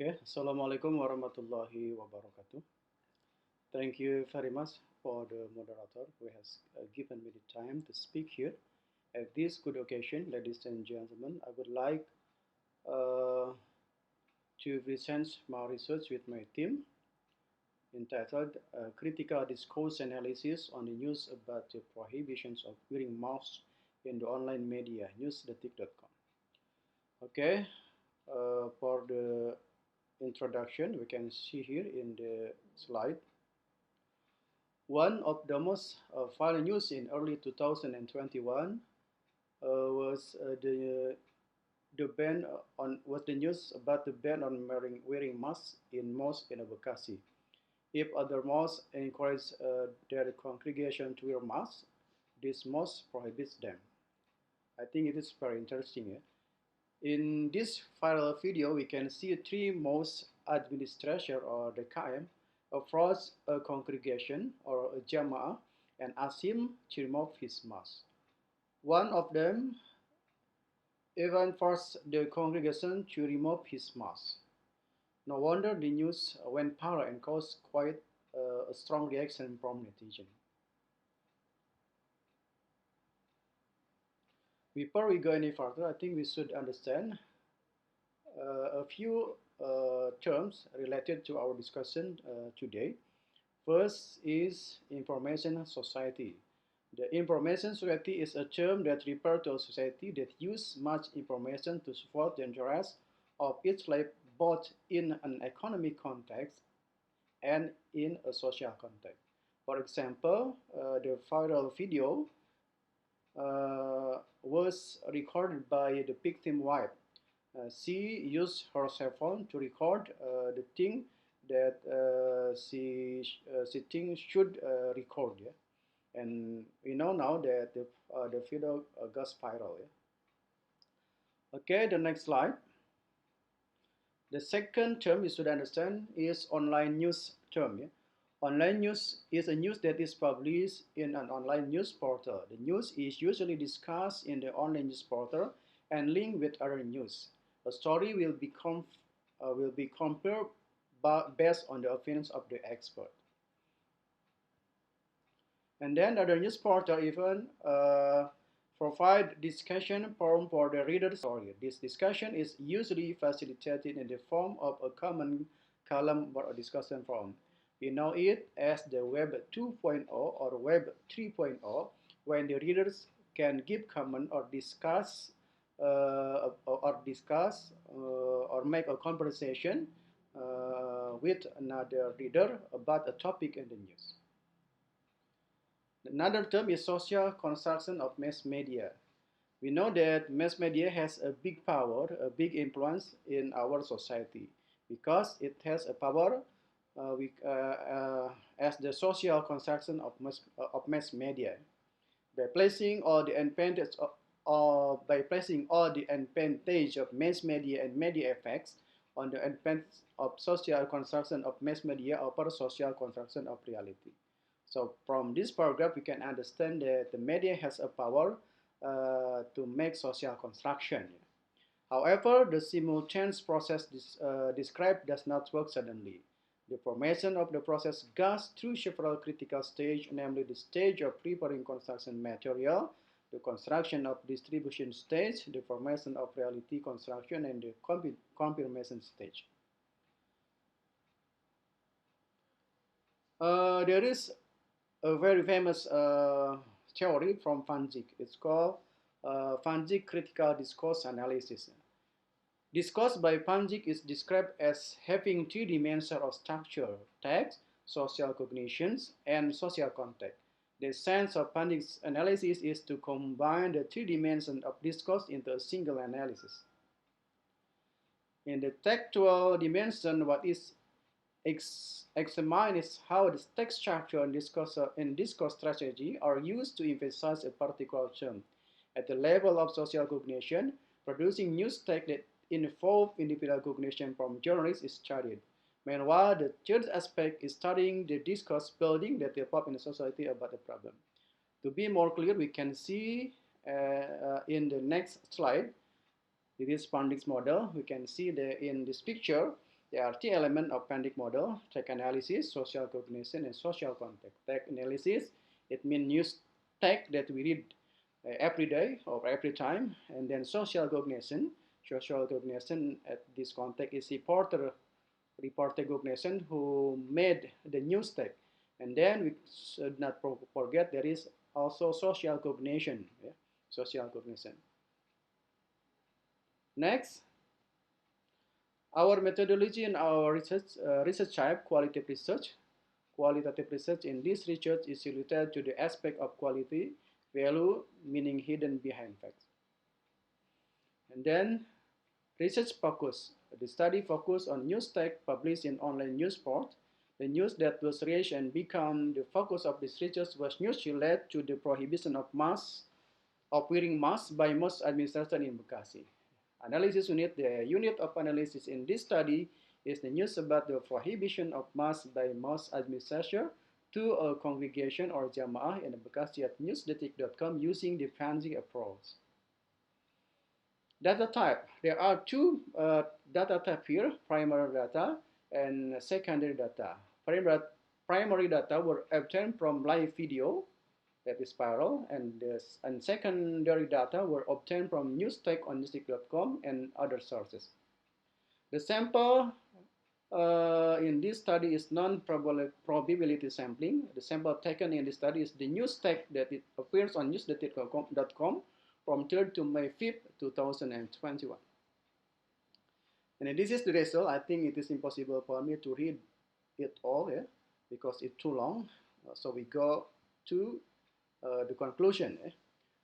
Okay, Assalamualaikum warahmatullahi wabarakatuh. Thank you very much for the moderator who has given me the time to speak here. At this good occasion, ladies and gentlemen, I would like uh, to present my research with my team entitled Critical Discourse Analysis on the News about the Prohibitions of Wearing Masks in the Online Media, newsdetik.com. Okay, for the introduction, we can see here in the slide. One of the most viral news in early 2021 was the ban on was the news about the ban on wearing masks in mosques in Bekasi. If other mosques encourage their congregation to wear masks, this mosque prohibits them. I think it is very interesting. In this viral video, we can see three mosque administration or the KM approach a congregation or a jama'ah and ask him to remove his mask. One of them even forced the congregation to remove his mask. No wonder the news went viral and caused quite a strong reaction from netizens. Before we go any further, I think we should understand a few terms related to our discussion today. First is information society. The information society is a term that refers to a society that uses much information to support the interests of its life both in an economic context and in a social context. For example, the viral video was recorded by the victim wife. She used her cell phone to record the thing that she thinks should record. Yeah? And we know now that the video goes viral. Yeah? Okay, the next slide. The second term you should understand is online news term. Yeah? Online news is a news that is published in an online news portal. The news is usually discussed in the online news portal and linked with other news. A story will be compared based on the opinions of the expert. And then other news portal even provide discussion forum for the reader's story. This discussion is usually facilitated in the form of a common column or a discussion forum. We know it as the Web 2.0 or Web 3.0, when the readers can give comment or discuss or make a conversation with another reader about a topic in the news. Another term is social construction of mass media. We know that mass media has a big power, a big influence in our society because it has a power as the social construction of mass media. By placing all the advantage of mass media and media effects on the advantage of social construction of mass media over social construction of reality. So from this paragraph, we can understand that the media has a power to make social construction. However, the simultaneous process described does not work suddenly. The formation of the process goes through several critical stages, namely the stage of preparing construction material, the construction of distribution stage, the formation of reality construction, and the confirmation stage. There is a very famous theory from Van Dijk. It's called Van Dijk critical discourse analysis. Discourse by Van Dijk is described as having three dimensions of structure: text, social cognitions, and social context. The sense of Van Dijk's analysis is to combine the three dimensions of discourse into a single analysis. In the textual dimension, what is examined is how the text structure and discourse strategy are used to emphasize a particular term. At the level of social cognition, producing news text that involve individual cognition from journalists is studied. Meanwhile, the third aspect is studying the discourse building that develop in the society about the problem. To be more clear, we can see in the next slide, this is Van Dijk's model. We can see in this picture There are three elements of Pandic model: text analysis, social cognition, and social context. Text analysis, it means news text that we read every day or every time. And then social cognition. Social cognition at this context is reporter cognition who made the news text. And then we should not forget there is also social cognition. Yeah? Social cognition. Next, our methodology in our research type, qualitative research. Qualitative research in this research is related to the aspect of quality, value, meaning hidden behind facts. And then research focus. The study focused on news text published in online news portals. The news that was raised and become the focus of this research was news related to the prohibition of wearing masks by most administration in Bekasi. Analysis unit, the unit of analysis in this study is the news about the prohibition of masks by most administration to a congregation or jamaah in Bekasi at newsdetik.com using the Fanzi approach. Data type, there are two data type here, primary data and secondary data. Primary data were obtained from live video, that is viral, and secondary data were obtained from news text on newsdetik.com and other sources. The sample in this study is non-probability sampling. The sample taken in this study is the news text that it appears on newsdetik.com from 3rd to May 5th, 2021. And this is the result. I think it is impossible for me to read it all, yeah, because it's too long. So we go to the conclusion.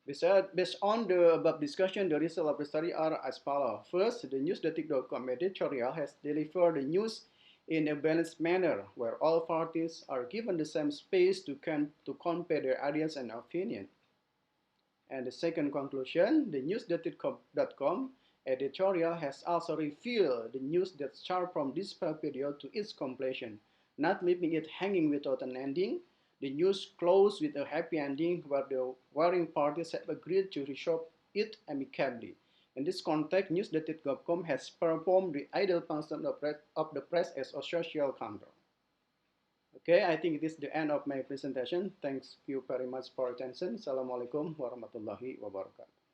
Based on the above discussion, the results of the study are as follows. First, the newsdetik.com editorial has delivered the news in a balanced manner, where all parties are given the same space to compare their ideas and opinions. And the second conclusion, the newsdetik.com editorial has also revealed the news that starts from this period to its completion, not leaving it hanging without an ending. The news closed with a happy ending where the warring parties have agreed to resolve it amicably. In this context, newsdetik.com has performed the ideal function of the press as a social counter. Okay, I think this is the end of my presentation. Thanks you very much for attention. Assalamualaikum warahmatullahi wabarakatuh.